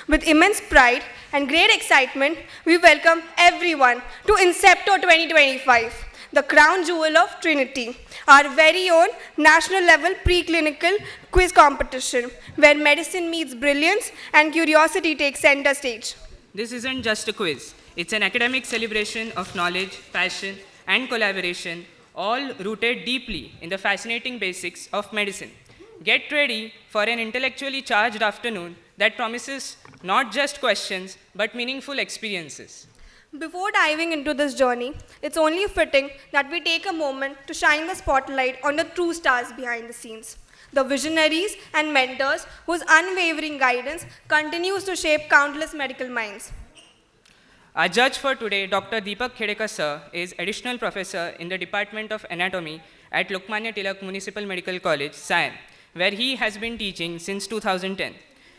With immense pride and great excitement, we welcome everyone to Incepto 2025, the crown jewel of Trinity, our very own national level preclinical quiz competition, where medicine meets brilliance and curiosity takes center stage. This isn't just a quiz, it's an academic celebration of knowledge, passion, and collaboration, all rooted deeply in the fascinating basics of medicine. Get ready for an intellectually charged afternoon that promises not just questions but meaningful experiences. Before diving into this journey, it's only fitting that we take a moment to shine the spotlight on the true stars behind the scenes, the visionaries and mentors whose unwavering guidance continues to shape countless medical minds. Our judge for today, Dr. Deepak Khedekar sir, is additional professor in the Department of Anatomy at Lokmanya Tilak Municipal Medical College, Sion, where he has been teaching since 2010.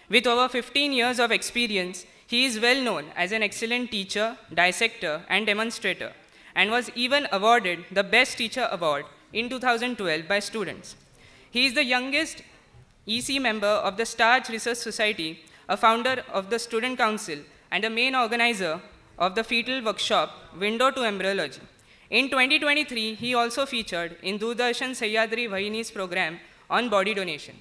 With over 15 years of experience, he is well known as an excellent teacher, dissector, and demonstrator, and was even awarded the Best Teacher Award in 2012 by students. He is the youngest EC member of the Starch Research Society, a founder of the Student Council, and a main organizer of the fetal workshop, Window to Embryology. In 2023, he also featured in Doordarshan Sahyadri Vahini's program on body donation.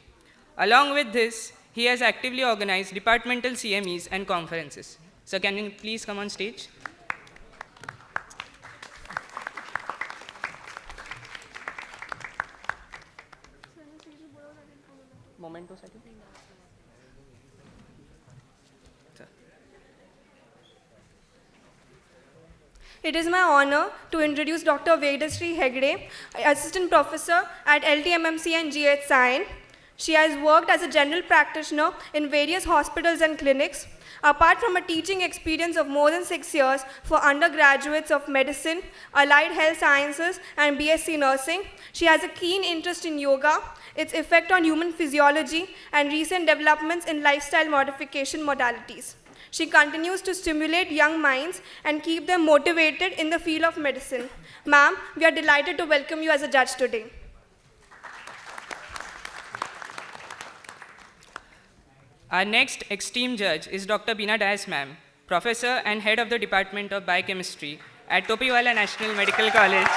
Along with this, he has actively organized departmental CMEs and conferences. So can you please come on stage? Momento second. It is my honor to introduce Dr. Vedashree Hegde, Assistant Professor at LTMMC and GH Sion. She has worked as a general practitioner in various hospitals and clinics. Apart from a teaching experience of more than 6 years for undergraduates of medicine, allied health sciences, and BSc nursing, she has a keen interest in yoga, its effect on human physiology, and recent developments in lifestyle modification modalities. She continues to stimulate young minds and keep them motivated in the field of medicine. Ma'am, we are delighted to welcome you as a judge today. Our next esteemed judge is Dr. Beena Dias ma'am, professor and head of the Department of Biochemistry at Topiwala National Medical College.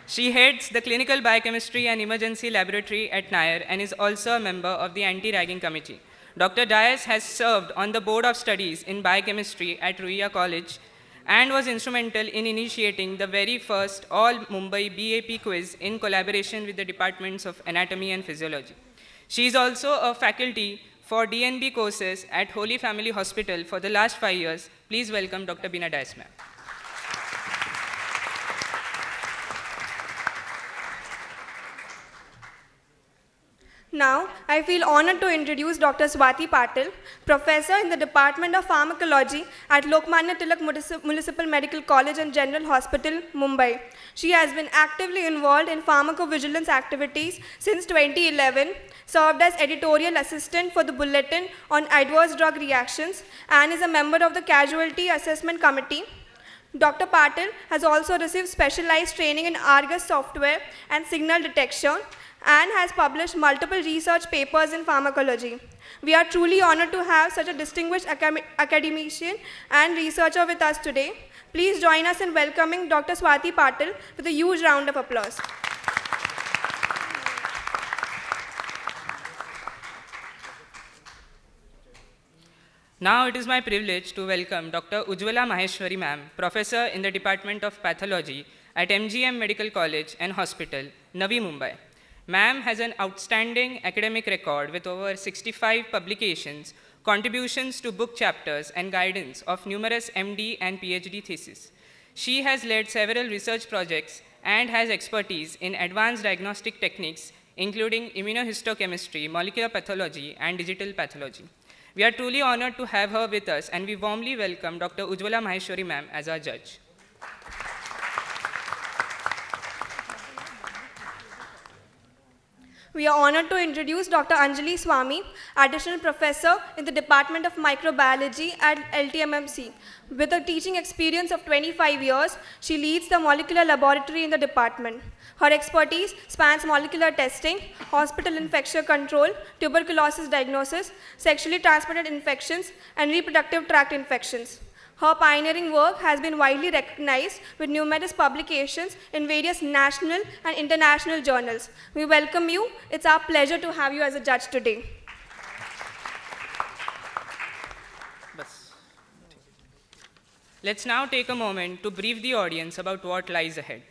She heads the Clinical Biochemistry and Emergency Laboratory at Nair and is also a member of the Anti-Ragging Committee. Dr. Dias has served on the Board of Studies in Biochemistry at Ruia College and was instrumental in initiating the very first all-Mumbai BAP quiz in collaboration with the Departments of Anatomy and Physiology. She is also a faculty for DNB courses at Holy Family Hospital for the last 5 years. Please welcome Dr. Beena Dias ma'am. Now, I feel honored to introduce Dr. Swati Patil, Professor in the Department of Pharmacology at Lokmanya Tilak Municipal Medical College and General Hospital, Mumbai. She has been actively involved in pharmacovigilance activities since 2011, served as editorial assistant for the Bulletin on Adverse Drug Reactions, and is a member of the Casualty Assessment Committee. Dr. Patil has also received specialized training in Argus software and signal detection, and has published multiple research papers in pharmacology. We are truly honored to have such a distinguished academician and researcher with us today. Please join us in welcoming Dr. Swati Patil with a huge round of applause. Now it is my privilege to welcome Dr. Ujjwala Maheshwari ma'am, Professor in the Department of Pathology at MGM Medical College and Hospital, Navi Mumbai. Ma'am has an outstanding academic record with over 65 publications, contributions to book chapters, and guidance of numerous MD and PhD theses. She has led several research projects and has expertise in advanced diagnostic techniques, including immunohistochemistry, molecular pathology, and digital pathology. We are truly honored to have her with us, and we warmly welcome Dr. Ujjwala Maheshwari ma'am as our judge. We are honored to introduce Dr. Anjali Swami, additional professor in the Department of Microbiology at LTMMC. With a teaching experience of 25 years, she leads the molecular laboratory in the department. Her expertise spans molecular testing, hospital infection control, tuberculosis diagnosis, sexually transmitted infections, and reproductive tract infections. Her pioneering work has been widely recognized with numerous publications in various national and international journals. We welcome you. It's our pleasure to have you as a judge today. Let's now take a moment to brief the audience about what lies ahead.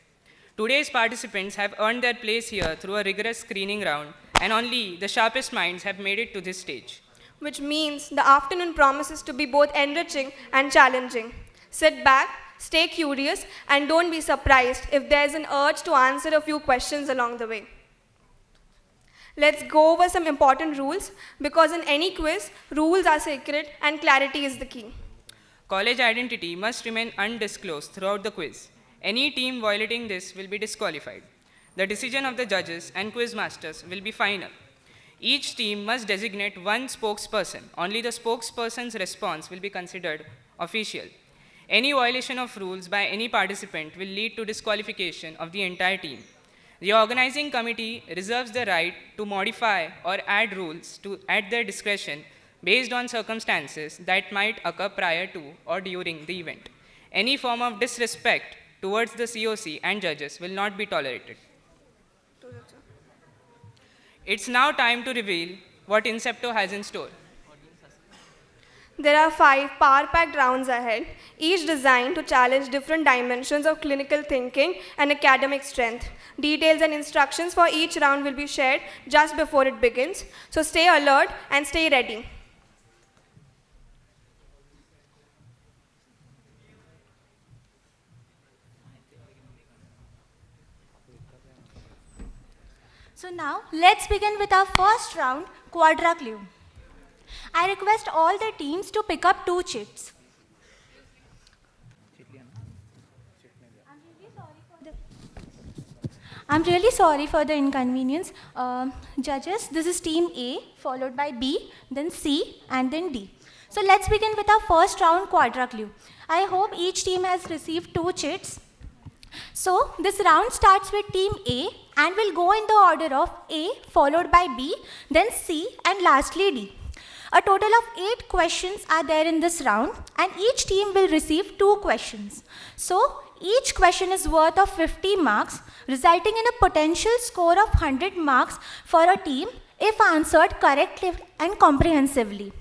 Today's participants have earned their place here through a rigorous screening round, and only the sharpest minds have made it to this stage. Which means the afternoon promises to be both enriching and challenging. Sit back, stay curious, and don't be surprised if there's an urge to answer a few questions along the way. Let's go over some important rules, because in any quiz, rules are sacred and clarity is the key. College identity must remain undisclosed throughout the quiz. Any team violating this will be disqualified. The decision of the judges and quiz masters will be final. Each team must designate one spokesperson. Only the spokesperson's response will be considered official. Any violation of rules by any participant will lead to disqualification of the entire team. The organizing committee reserves the right to modify or add rules at their discretion based on circumstances that might occur prior to or during the event. Any form of disrespect towards the COC and judges will not be tolerated. It's now time to reveal what Incepto has in store. There are 5 power-packed rounds ahead, each designed to challenge different dimensions of clinical thinking and academic strength. Details and instructions for each round will be shared just before it begins, so stay alert and stay ready. So now, let's begin with our first round, Quadra Clue. I request all the teams to pick up 2 chits. I'm really sorry for the inconvenience. Judges, this is team A, followed by B, then C, and then D. So let's begin with our first round, Quadra Clue. I hope each team has received 2 chits. So this round starts with team A and will go in the order of A followed by B, then C and lastly D. A total of 8 questions are there in this round and each team will receive 2 questions. So each question is worth of 50 marks, resulting in a potential score of 100 marks for a team if answered correctly and comprehensively.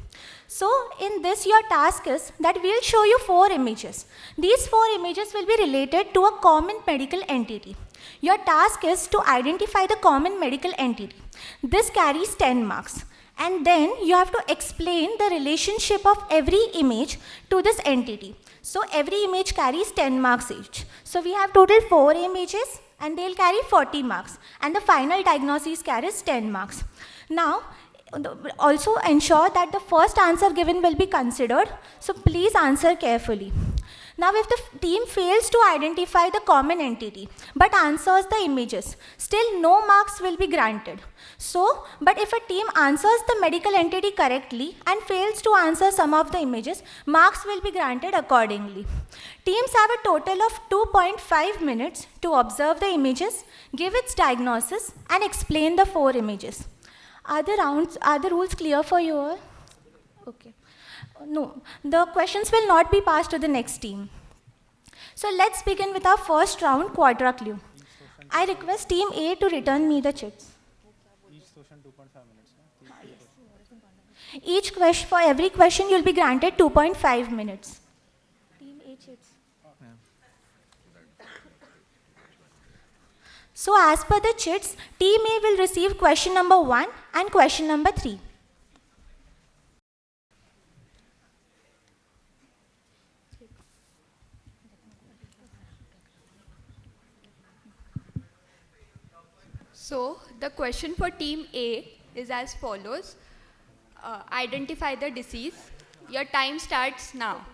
So in this, your task is that we'll show you 4 images. These 4 images will be related to a common medical entity. Your task is to identify the common medical entity. This carries 10 marks. And then you have to explain the relationship of every image to this entity. So every image carries 10 marks each. So we have total 4 images and they'll carry 40 marks. And the final diagnosis carries 10 marks. Now, also ensure that the first answer given will be considered, so please answer carefully. Now if the team fails to identify the common entity but answers the images, still no marks will be granted. So, but if a team answers the medical entity correctly and fails to answer some of the images, marks will be granted accordingly. Teams have a total of 2.5 minutes to observe the images, give its diagnosis and explain the 4 images. Are the rules clear for you all? Okay. No, the questions will not be passed to the next team. So let's begin with our first round, Quadra Clue. I request team A to return me the chits. Each question, for every question, you'll be granted 2.5 minutes. Team A chits. So as per the chits, team A will receive question number 1 and question number 3. So the question for team A is as follows. Identify the disease. Your time starts now.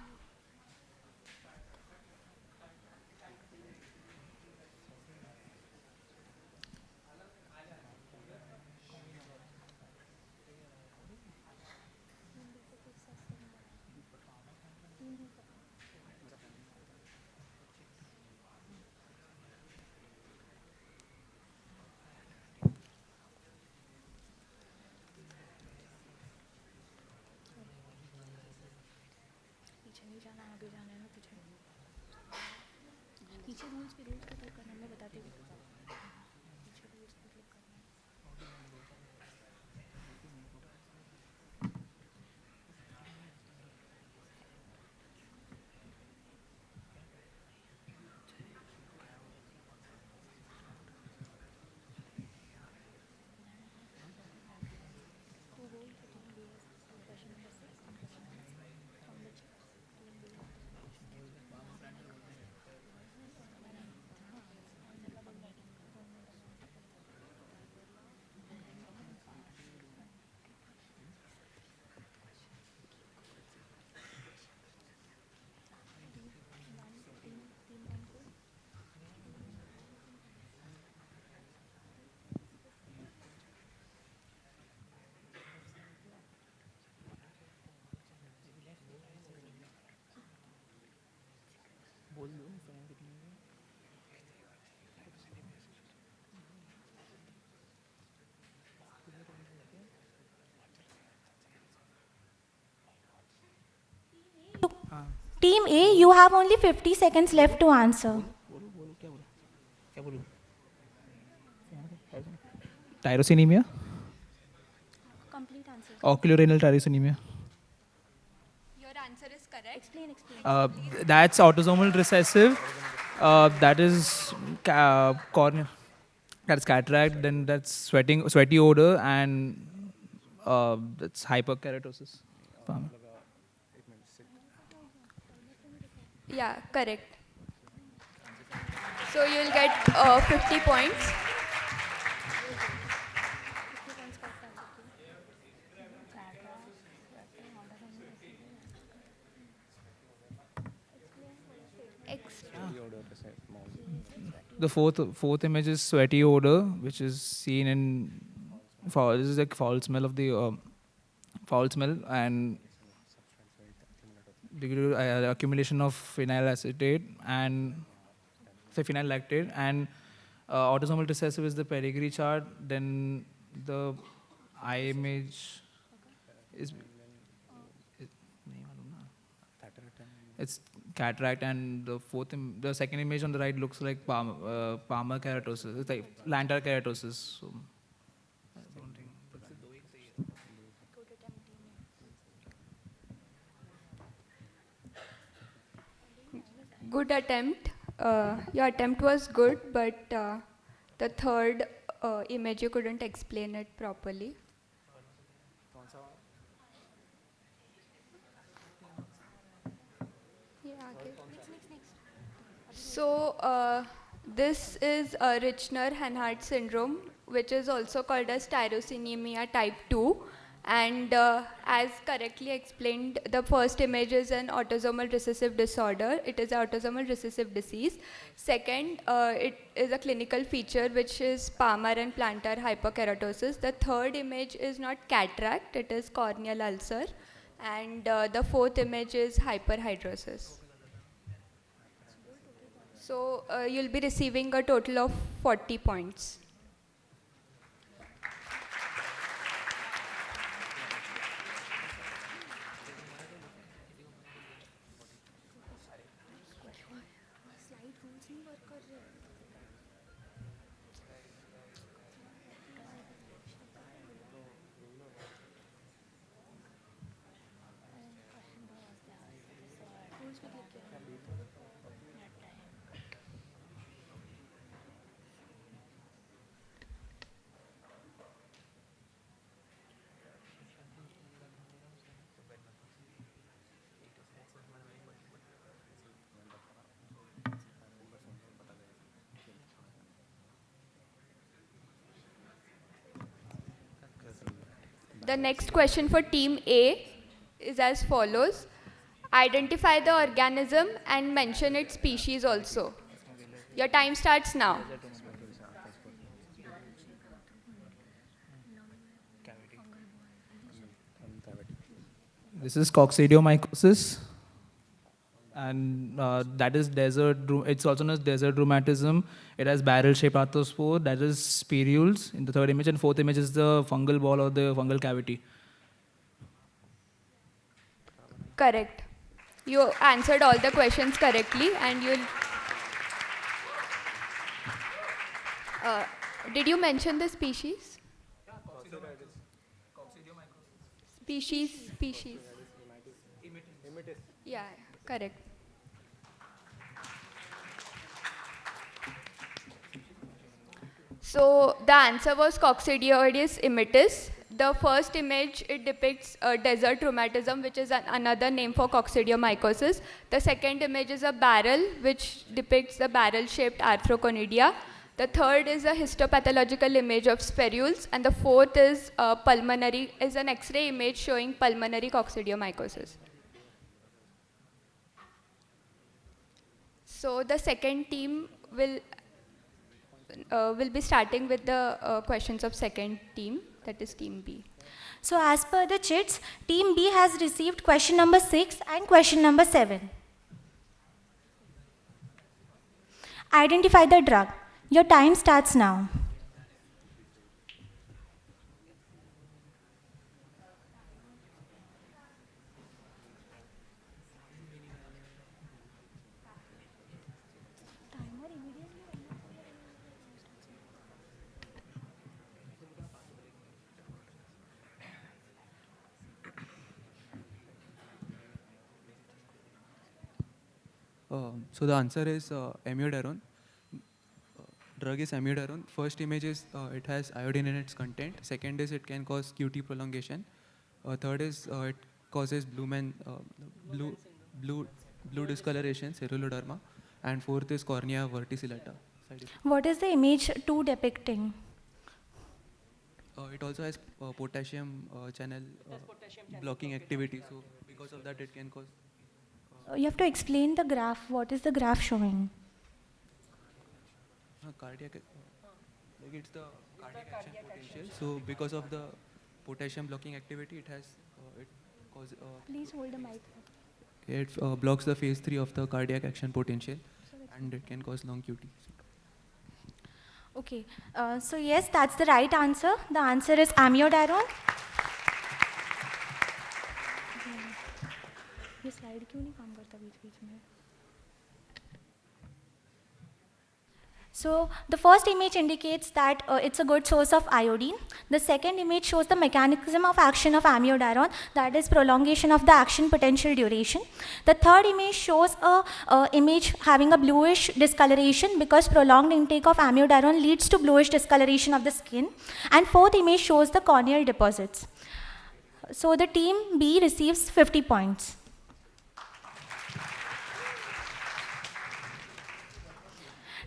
Team A, you have only 50 seconds left to answer. Tyrosinemia? Complete answer. Oculorenal tyrosinemia. Your answer is correct. Explain. Uh, that's autosomal recessive. That is cornea. That's cataract. Then that's sweaty odor, and that's hyperkeratosis. Yeah, correct. So you'll get 50 points. Ex- The fourth image is sweaty odor, which is seen in foul. This is like foul smell of the foul smell and accumulation of phenyl acetate and phenyl lactate, and autosomal recessive is the pedigree chart. Then the eye image is it's cataract, and the second image on the right looks like palmar keratosis. It's like plantar keratosis. So, I don't think. Good attempt. Your attempt was good, but the third image you couldn't explain it properly. Yeah, okay. So this is Richner-Hanhart syndrome, which is also called as tyrosinemia type 2. And as correctly explained, the first image is an autosomal recessive disorder. It is an autosomal recessive disease. Second, it is a clinical feature which is palmar and plantar hyperkeratosis. The third image is not cataract, it is corneal ulcer. And the fourth image is hyperhidrosis. So you'll be receiving a total of 40 points. The next question for team A is as follows. Identify the organism and mention its species also. Your time starts now. This is coccidiomycosis, and that is it's also known as desert rheumatism. It has barrel-shaped arthrospore, that is spirules in the third image, and fourth image is the fungal ball or the fungal cavity. Correct. You answered all the questions correctly and you'll Did you mention the species? Species. Yeah, correct. So the answer was Coccidioides immitis. The first image, it depicts desert rheumatism, which is another name for coccidiomycosis. The second image is a barrel, which depicts the barrel-shaped arthrochonidia. The third is a histopathological image of spherules, and the fourth is an X-ray image showing pulmonary coccidiomycosis. So the second team will be starting with the questions of second team, that is team B. So as per the chits, team B has received question number 6 and question number 7. Identify the drug. Your time starts now. So the answer is amiodarone. Drug is amiodarone. First image is it has iodine in its content. Second is it can cause QT prolongation. Third is it causes blue discoloration, ceruloderma. And fourth is cornea verticillata. What is the image 2 depicting? It also has potassium channel blocking activity. So because of that, it can cause You have to explain the graph. What is the graph showing? cardiac. Like it's the cardiac action potential. So because of the potassium blocking activity, it has it cause. Please hold the mic. It blocks the phase 3 of the cardiac action potential, and it can cause long QT. Okay. So yes, that's the right answer. The answer is amiodarone. ये slide क्यों नहीं काम करता बीच-बीच में? So the first image indicates that it's a good source of iodine. The second image shows the mechanism of action of amiodarone, that is prolongation of the action potential duration. The third image shows a image having a bluish discoloration because prolonged intake of amiodarone leads to bluish discoloration of the skin. And fourth image shows the corneal deposits. So the team B receives 50 points.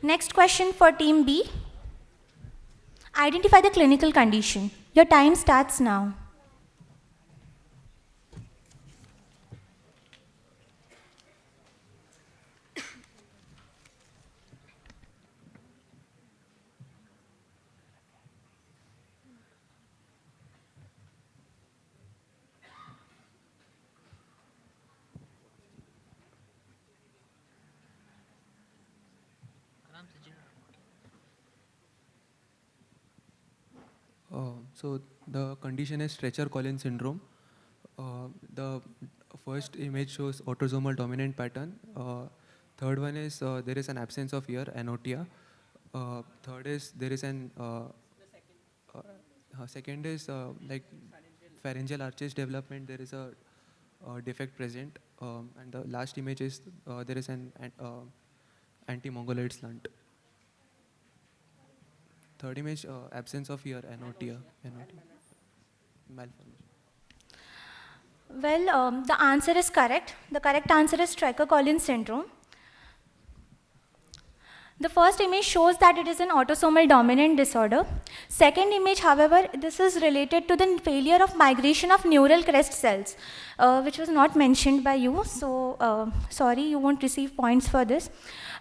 Next question for team B. Identify the clinical condition. Your time starts now. So the condition is Stretcher-Collins syndrome. The first image shows autosomal dominant pattern. Third one is there is an absence of ear, anotia. Third is there is an second is like pharyngeal arches development. There is a defect present, and the last image is there is an anti-mongoloid slant. Third image, absence of ear, anotia. Malformation. Well, the answer is correct. The correct answer is Stretcher-Collins syndrome. The first image shows that it is an autosomal dominant disorder. Second image, however, this is related to the failure of migration of neural crest cells, which was not mentioned by you. So, sorry, you won't receive points for this.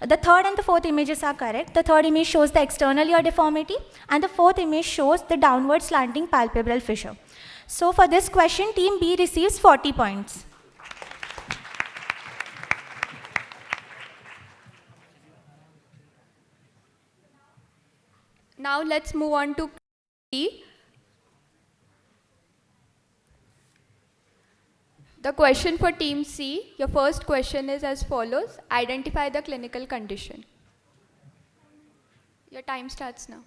The third and the fourth images are correct. The third image shows the external ear deformity, and the fourth image shows the downward slanting palpebral fissure. So, for this question, team B receives 40 points. Now let's move on to D. The question for team C, your first question is as follows. Identify the clinical condition. Your time starts now.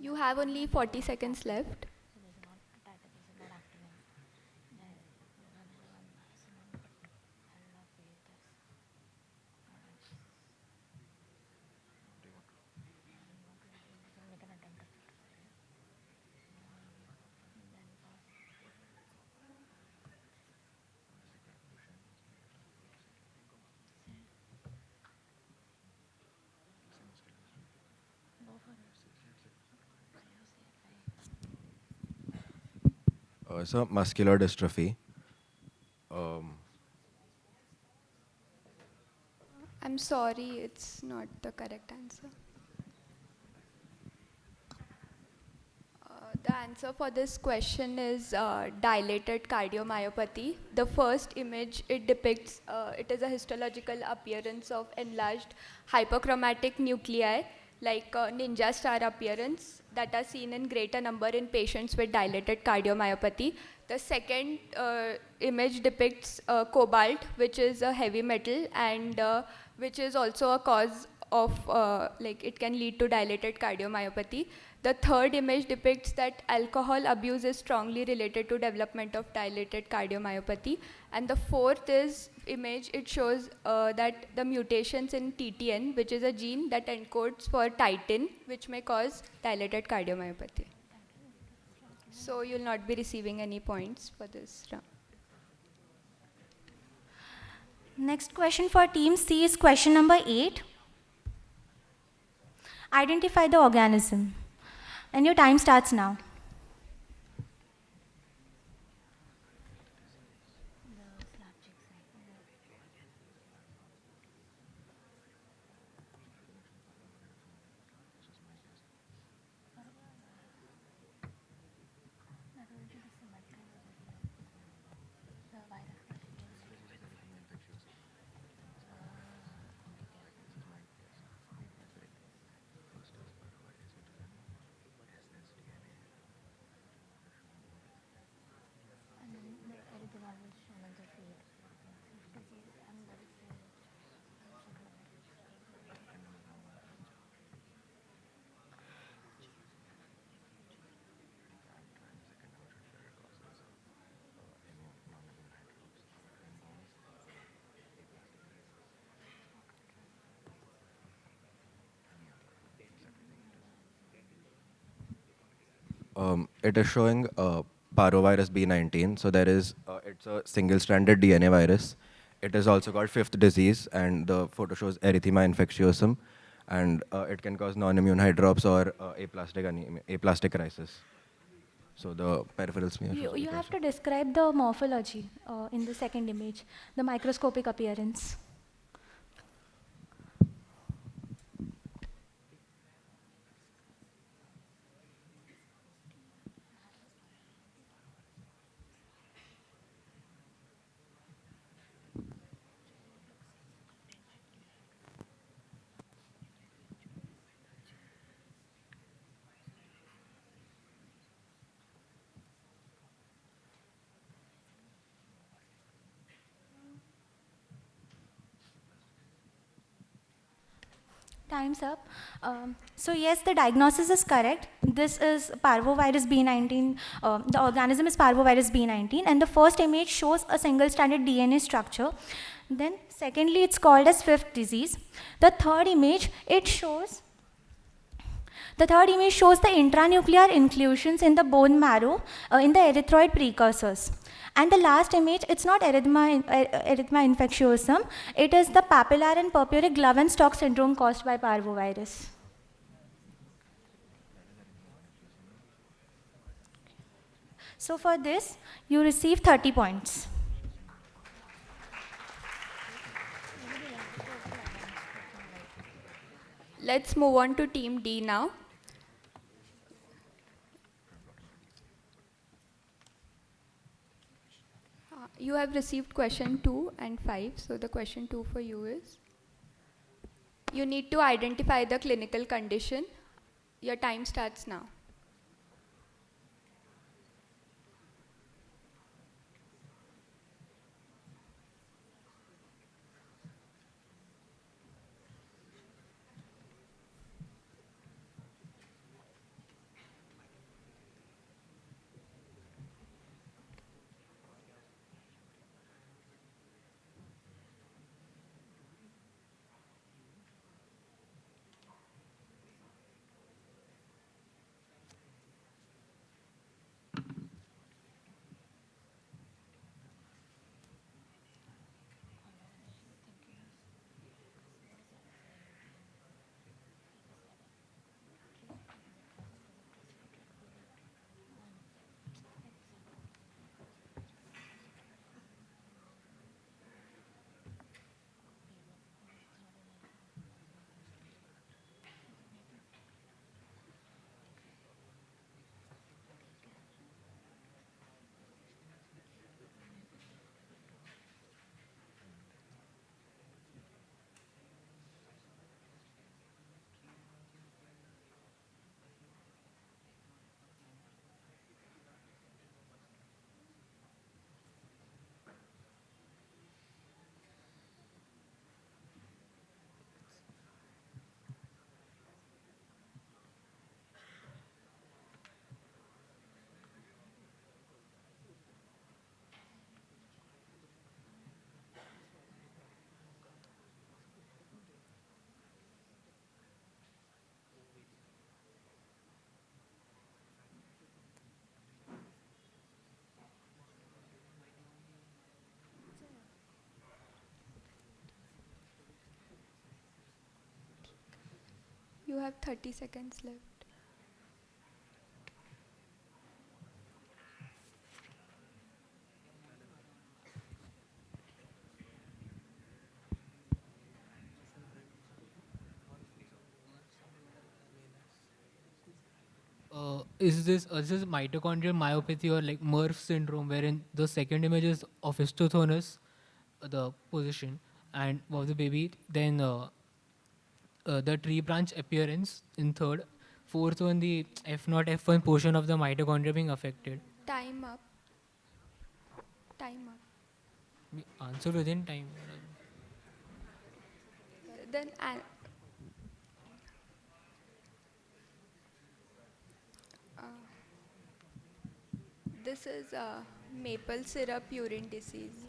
You have only 40 seconds left. So muscular dystrophy. Um, I'm sorry, it's not the correct answer. The answer for this question is dilated cardiomyopathy. The first image it depicts, it is a histological appearance of enlarged hyperchromatic nuclei like ninja star appearance that are seen in greater number in patients with dilated cardiomyopathy. The second image depicts cobalt, which is a heavy metal and which is also a cause of like it can lead to dilated cardiomyopathy. The third image depicts that alcohol abuse is strongly related to development of dilated cardiomyopathy. And the fourth is image, it shows that the mutations in TTN, which is a gene that encodes for titin, which may cause dilated cardiomyopathy. So you'll not be receiving any points for this round. Next question for team C is question number 8. Identify the organism. And your time starts now. it is showing parvovirus B19. So there is, it's a single-stranded DNA virus. It is also called fifth disease, and the photo shows erythema infectiosum, and it can cause non-immune hydrops or aplastic anemia, aplastic crisis. So the peripheral smear. You have to describe the morphology in the second image, the microscopic appearance. Time's up. So yes, the diagnosis is correct. This is parvovirus B19. The organism is parvovirus B19, and the first image shows a single-stranded DNA structure. Then, secondly, it's called as fifth disease. The third image, shows the intranuclear inclusions in the bone marrow in the erythroid precursors. And the last image, it's not erythema infectiosum, it is the papillary and purpuric glove and stalk syndrome caused by parvovirus. So for this, you receive 30 points. Let's move on to team D now. You have received question 2 and 5. So the question 2 for you is, you need to identify the clinical condition. Your time starts now. have 30 seconds left. Is this mitochondrial myopathy or like Murph syndrome, wherein the second image is of histothonos, the position, and of the baby, then the tree branch appearance in third, fourth one the F0 F1 portion of the mitochondria being affected. Time up. Time up. Answer within time. Then uh, this is maple syrup urine disease.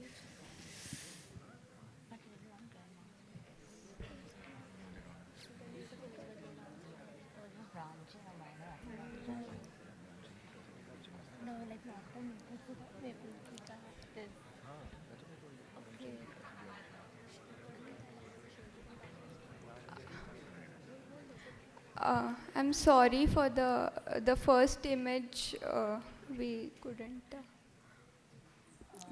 I'm sorry for the first image we couldn't.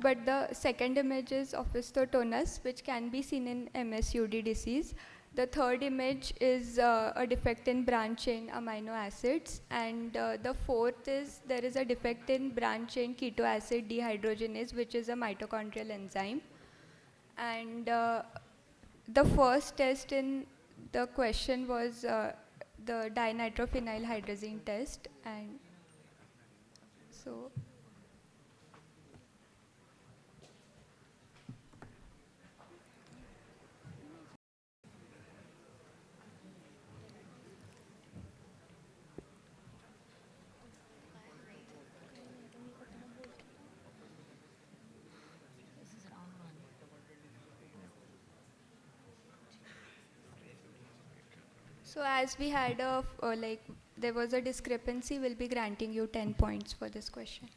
But the second image is opisthotonus, which can be seen in MSUD disease. The third image is a defect in branch chain amino acids, and the fourth is there is a defect in branch chain keto acid dehydrogenase, which is a mitochondrial enzyme. And the first test in the question was the dinitrophenylhydrazine test, and so as we had a like there was a discrepancy, we'll be granting you 10 points for this question.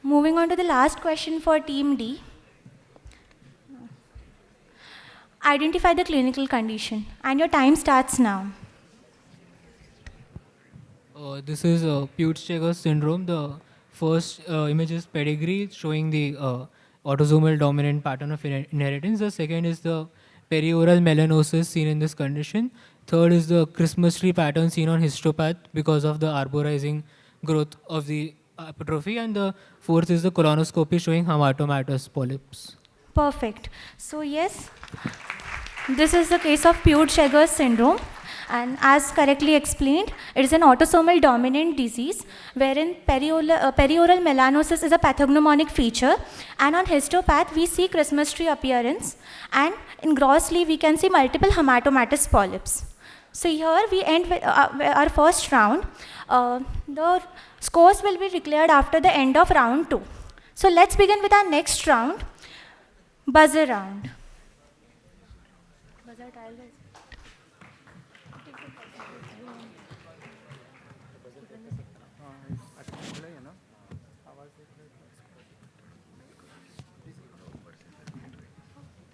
Moving on to the last question for Team D. Identify the clinical condition, and your time starts now. This is Peutz-Jeghers syndrome. The first image is pedigree showing the autosomal dominant pattern of inheritance. The second is the perioral melanosis seen in this condition. Third is the Christmas tree pattern seen on histopath because of the arborizing growth of the apotrophy. And the fourth is the colonoscopy showing hematomatous polyps. Perfect. So yes, this is the case of Peutz-Jeghers syndrome. And as correctly explained, it is an autosomal dominant disease wherein perioral melanosis is a pathognomonic feature, and on histopath we see Christmas tree appearance, and in grossly we can see multiple hematomatous polyps. So here we end with our first round. The scores will be declared after the end of round 2. So let's begin with our next round, buzzer round.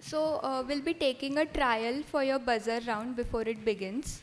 So we'll be taking a trial for your buzzer round before it begins.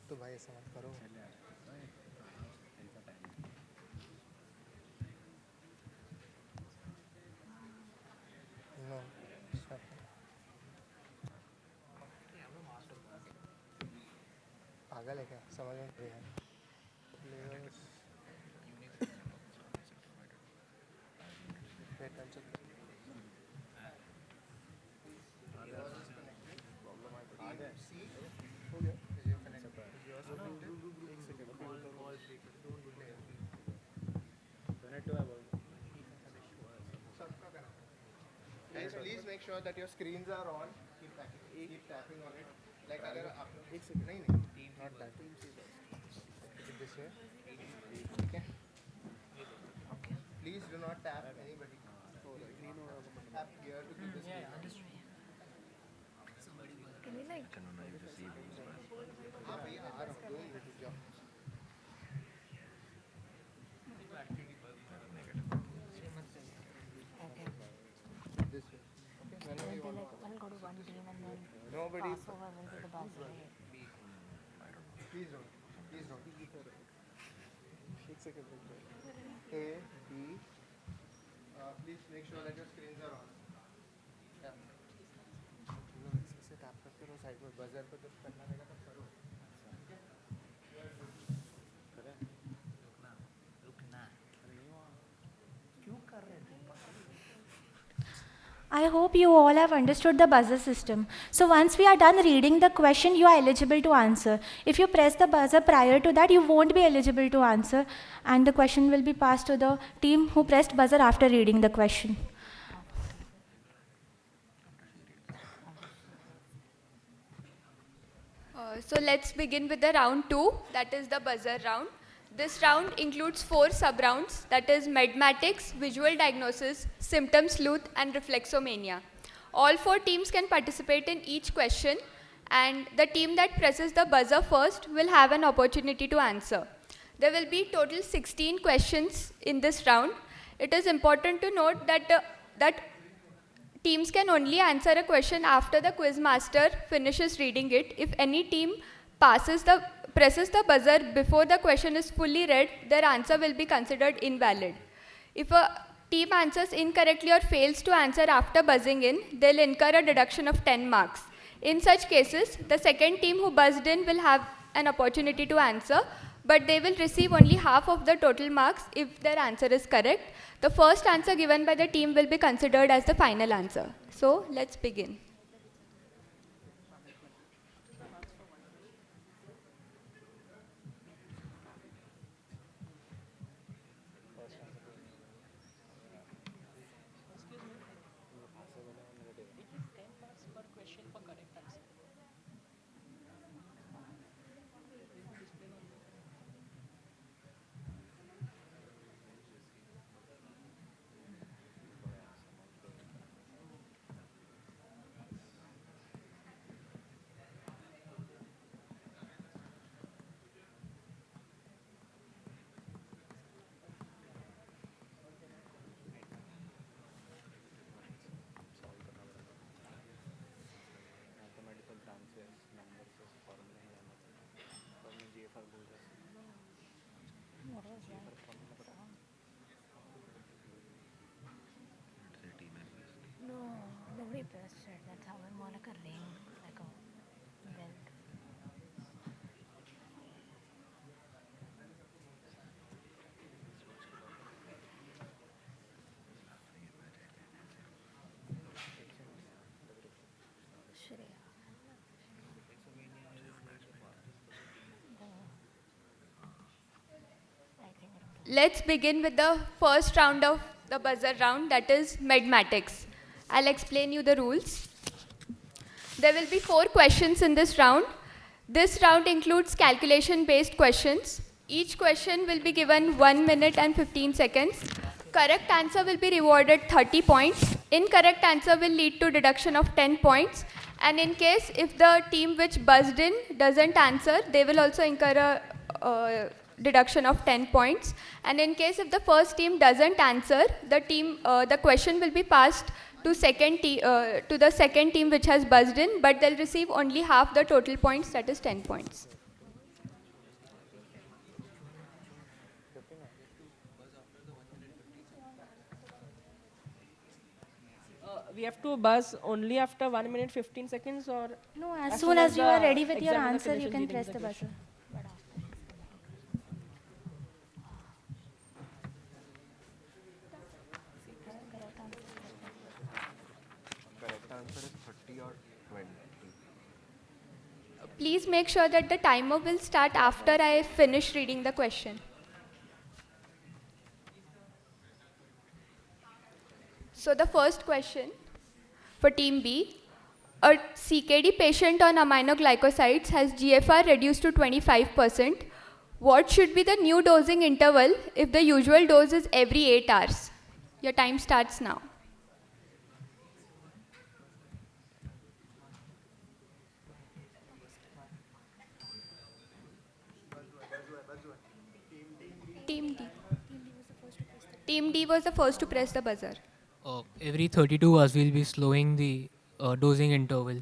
तो भाई ऐसा मत करो. No. पागल है क्या? समझ में नहीं आया. Players. Wait, I'll check. Guys, please make sure that your screens are on. Keep tapping on it. Like अगर आप एक सेकंड नहीं not that. Keep it this way. Okay. Please do not tap anybody. Tap here to keep this clean. हाँ भाई आ रहा हूँ. 2 minute रुक जाओ. This way. Okay. Whenever you want. We'll go to one team and then Nobody. crossover will be the buzzer. Please don't. Please don't. एक second रुक जाओ. A, B. Please make sure that your screens are on. Yeah. इसे tap करते रहो side में. Buzzer पे जब करना रहेगा तब करो. I hope you all have understood the buzzer system. So once we are done reading the question, you are eligible to answer. If you press the buzzer prior to that, you won't be eligible to answer, and the question will be passed to the team who pressed buzzer after reading the question. So let's begin with the round 2, that is the buzzer round. This round includes 4 sub-rounds, that is Medmatics, Visual Diagnosis, Symptom Sleuth, and Reflexomania. All 4 teams can participate in each question, and the team that presses the buzzer first will have an opportunity to answer. There will be total 16 questions in this round. It is important to note that teams can only answer a question after the quiz master finishes reading it. If any team presses the buzzer before the question is fully read, their answer will be considered invalid. If a team answers incorrectly or fails to answer after buzzing in, they'll incur a deduction of 10 marks. In such cases, the second team who buzzed in will have an opportunity to answer, but they will receive only half of the total marks if their answer is correct. The first answer given by the team will be considered as the final answer. So, let's begin. No, nobody pressed it. That's how I'm more like a ring, like a belt. Shreya. I think Let's begin with the first round of the buzzer round, that is Medmatics. I'll explain you the rules. There will be 4 questions in this round. This round includes calculation-based questions. Each question will be given 1 minute and 15 seconds. Correct answer will be rewarded 30 points. Incorrect answer will lead to deduction of 10 points. And in case if the team which buzzed in doesn't answer, they will also incur a deduction of 10 points. And in case if the first team doesn't answer, the question will be passed to the second team which has buzzed in, but they'll receive only half the total points, that is 10 points. We have to buzz only after 1 minute 15 seconds, or No, as soon as you are the ready with your examiner answer, you finishes can reading press the the question. buzzer. Correct answer is 30 or 20. Please make sure that the timer will start after I finish reading the question. So the first question for team B, a CKD patient on aminoglycosides has GFR reduced to 25%. What should be the new dosing interval if the usual dose is every 8 hours? Your time starts now. Team D. Team D was the first to press the buzzer. Every 32 hours, we'll be slowing the dosing interval.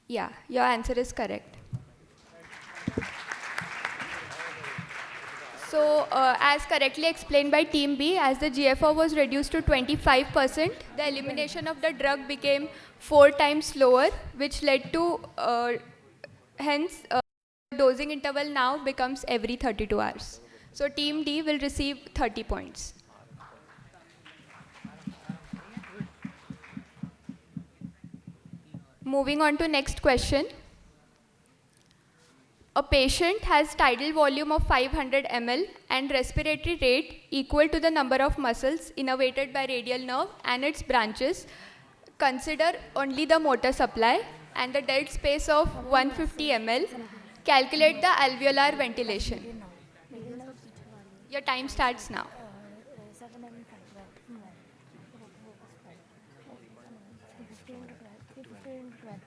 Yeah, your answer is correct. So, as correctly explained by Team B, as the GFR was reduced to 25%, the elimination of the drug became 4 times slower, which led to, hence, dosing interval now becomes every 32 hours. So, Team D will receive 30 points. Moving on to next question. A patient has tidal volume of 500 ml and respiratory rate equal to the number of muscles innervated by radial nerve and its branches. Consider only the motor supply and the dead space of 150 ml. Calculate the alveolar ventilation. Your time starts now. 7 and 5, 15 into 12, 15 into 12,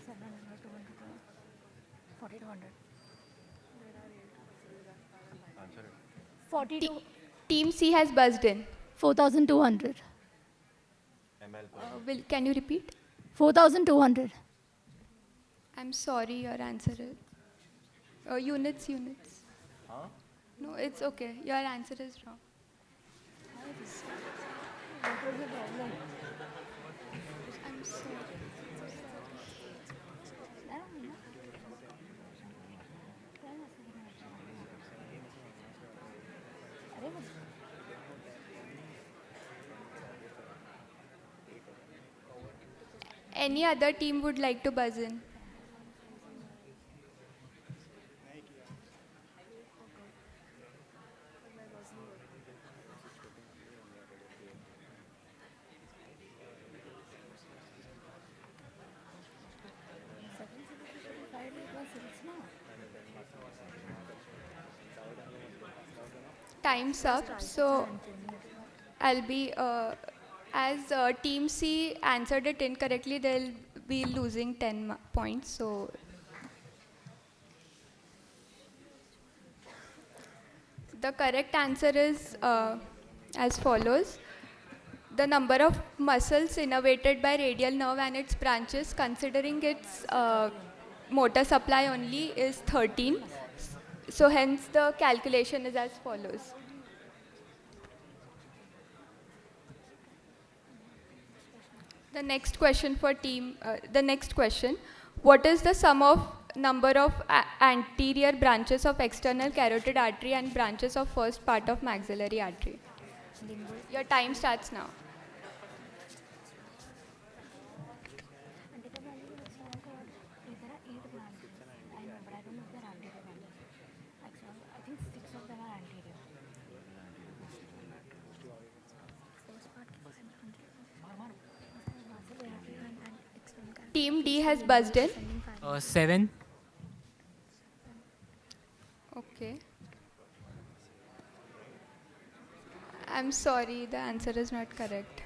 700, 212, 4200. 42, Team C has buzzed in. 4200. Can you repeat? 4200. I'm sorry, your answer is... units. Huh? No, it's okay. Your answer is wrong. What was the problem? I'm sorry. Any other team would like to buzz in? Time's up, so I'll be, as Team C answered it incorrectly, they'll be losing 10 points. So the correct answer is as follows. The number of muscles innervated by radial nerve and its branches, considering its motor supply only, is 13. So hence the calculation is as follows. The next question for team, what is the sum of number of anterior branches of external carotid artery and branches of first part of maxillary artery? Your time starts now. There are 8 branches. I know, but I don't know if they're anterior branches. Actually, I think 6 of them are anterior. First part, 500. Team D has buzzed in. 7. Okay. I'm sorry, the answer is not correct.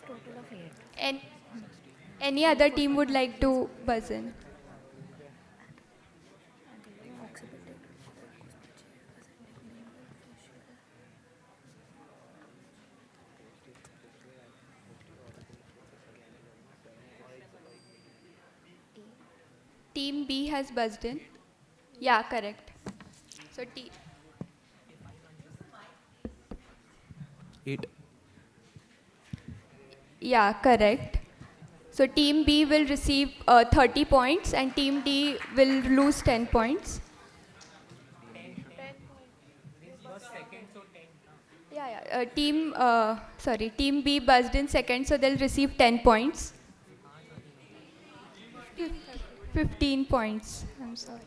total of 8. And any other team would like to buzz in? Team B has buzzed in. Yeah, correct. So 8. yeah, correct. So team B will receive 30 points and team D will lose 10 points. Yeah, yeah. Team B buzzed in second, so they'll receive 10 points. 15 points. I'm sorry.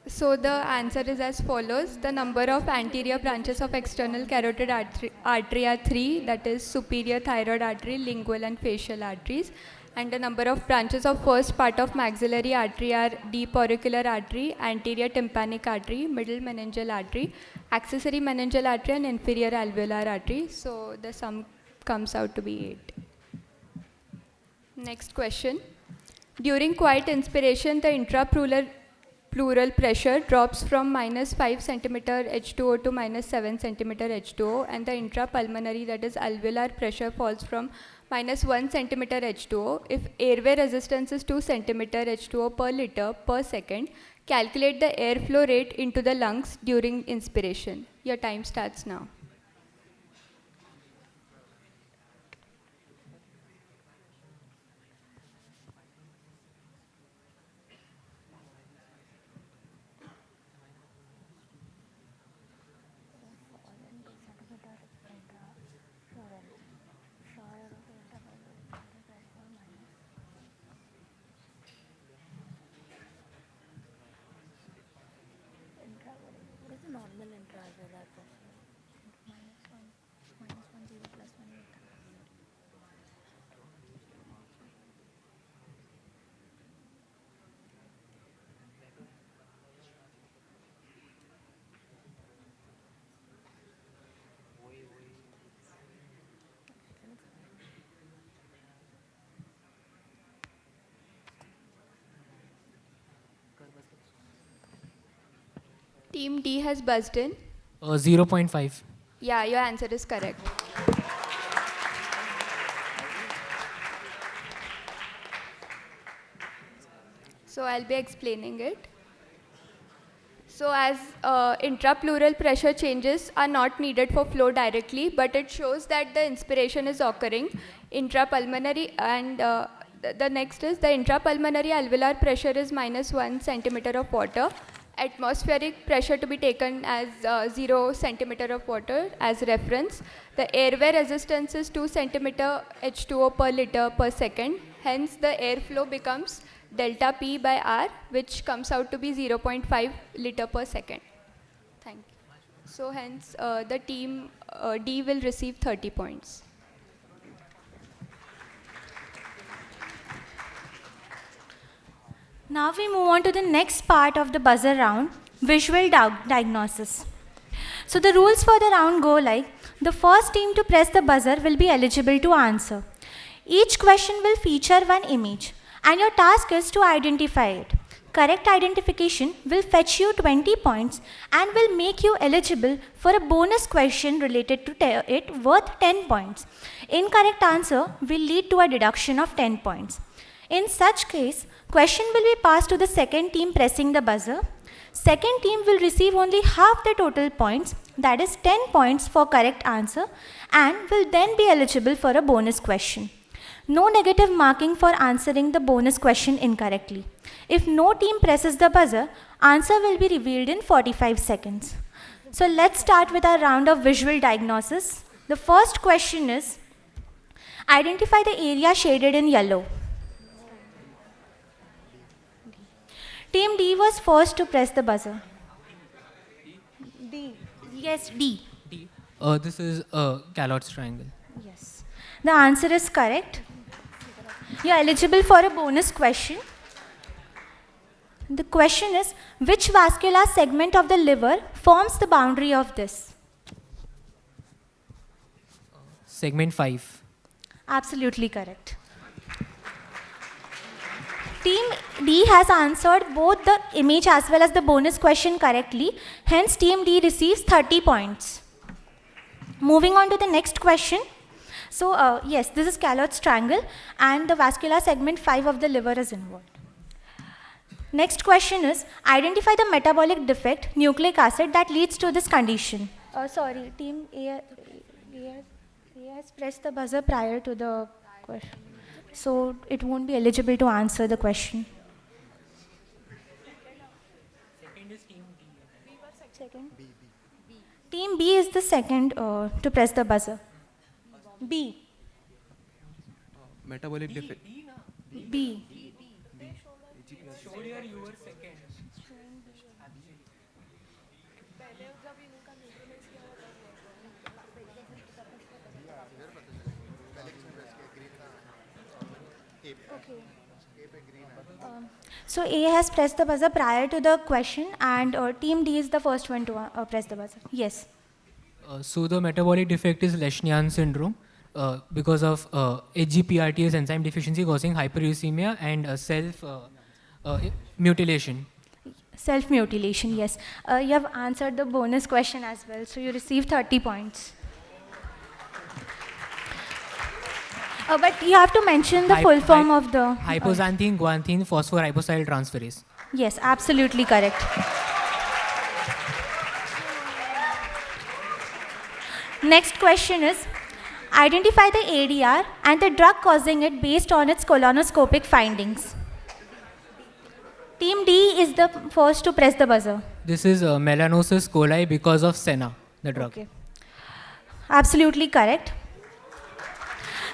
So the answer is as follows. The number of anterior branches of external carotid artery are 3, that is superior thyroid artery, lingual and facial arteries. And the number of branches of first part of maxillary artery are deep auricular artery, anterior tympanic artery, middle meningeal artery, accessory meningeal artery and inferior alveolar artery. So the sum comes out to be 8. Next question. During quiet inspiration, the intrapleural pressure drops from minus 5 centimeter H2O to minus 7 centimeter H2O, and the intrapulmonary, that is alveolar pressure, falls from minus 1 centimeter H2O. If airway resistance is 2 centimeter H2O per liter per second, calculate the airflow rate into the lungs during inspiration. Your time starts now. What is the normal intraalveolar pressure? -1, -1, 0, +1, Team D has buzzed in. 0.5. Yeah, your answer is correct. So I'll be explaining it. So as intrapleural pressure changes are not needed for flow directly, but it shows that the inspiration is occurring intrapulmonary, and the next is the intrapulmonary alveolar pressure is -1 centimeter of water. Atmospheric pressure to be taken as 0 centimeter of water as reference. The airway resistance is 2 centimeter H2O per liter per second. Hence the airflow becomes delta P by R, which comes out to be 0.5 liter per second. Thank you. So hence the team D will receive 30 points. Now we move on to the next part of the buzzer round, visual diagnosis. So the rules for the round go like, the first team to press the buzzer will be eligible to answer. Each question will feature one image, and your task is to identify it. Correct identification will fetch you 20 points and will make you eligible for a bonus question related to it worth 10 points. Incorrect answer will lead to a deduction of 10 points. In such case, question will be passed to the second team pressing the buzzer. Second team will receive only half the total points, that is 10 points for correct answer, and will then be eligible for a bonus question. No negative marking for answering the bonus question incorrectly. If no team presses the buzzer, answer will be revealed in 45 seconds. So let's start with our round of visual diagnosis. The first question is, identify the area shaded in yellow. Team D was first to press the buzzer. D. Yes, D. D. This is Calott's triangle. Yes. The answer is correct. You are eligible for a bonus question. The question is, which vascular segment of the liver forms the boundary of this? Segment 5. Absolutely correct. Team D has answered both the image as well as the bonus question correctly. Hence, Team D receives 30 points. Moving on to the next question. So, yes, this is Callott's triangle, and the vascular segment 5 of the liver is involved. Next question is, identify the metabolic defect, nucleic acid, that leads to this condition. Sorry, Team A has pressed the buzzer prior to the question, so it won't be eligible to answer the question. Second? Team B is the second to press the buzzer. B. Metabolic defect. B. So A has pressed the buzzer prior to the question, and Team D is the first one to press the buzzer. Yes. So the metabolic defect is Leschnian syndrome because of HGPRTase enzyme deficiency causing hyperuricemia and self-mutilation. Self-mutilation, yes. You have answered the bonus question as well, so you receive 30 points. But you have to mention the full form of the... Hypoxanthine guanthine phosphoribosyl transferase. Yes, absolutely correct. Next question is, identify the ADR and the drug causing it based on its colonoscopic findings. Team D is the first to press the buzzer. This is melanosis coli because of senna, the drug. Okay. Absolutely correct.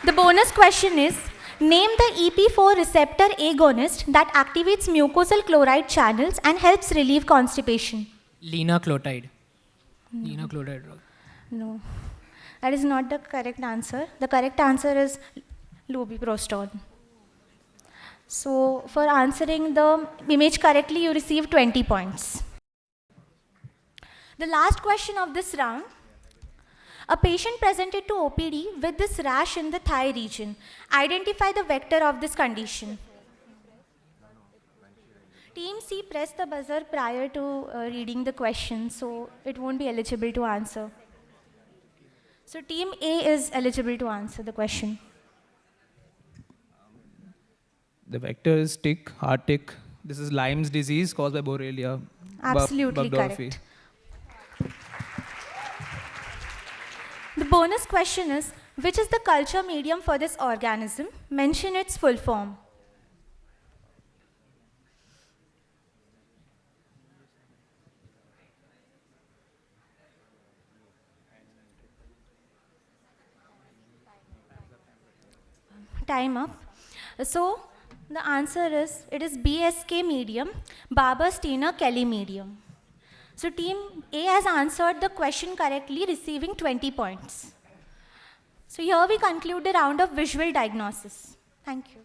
The bonus question is, name the EP4 receptor agonist that activates mucosal chloride channels and helps relieve constipation. Linaclotide. Linaclotide drug. No, that is not the correct answer. The correct answer is lubiprostone. So, for answering the image correctly, you receive 20 points. The last question of this round. A patient presented to OPD with this rash in the thigh region. Identify the vector of this condition. Team C pressed the buzzer prior to reading the question, so it won't be eligible to answer. So Team A is eligible to answer the question. The vector is tick, heart tick. This is Lyme's disease caused by Borrelia. Absolutely correct. The bonus question is, which is the culture medium for this organism? Mention its full form. Time up. So, the answer is, it is BSK medium, Barber-Steiner-Kelly medium. So Team A has answered the question correctly, receiving 20 points. So here we conclude the round of visual diagnosis. Thank you.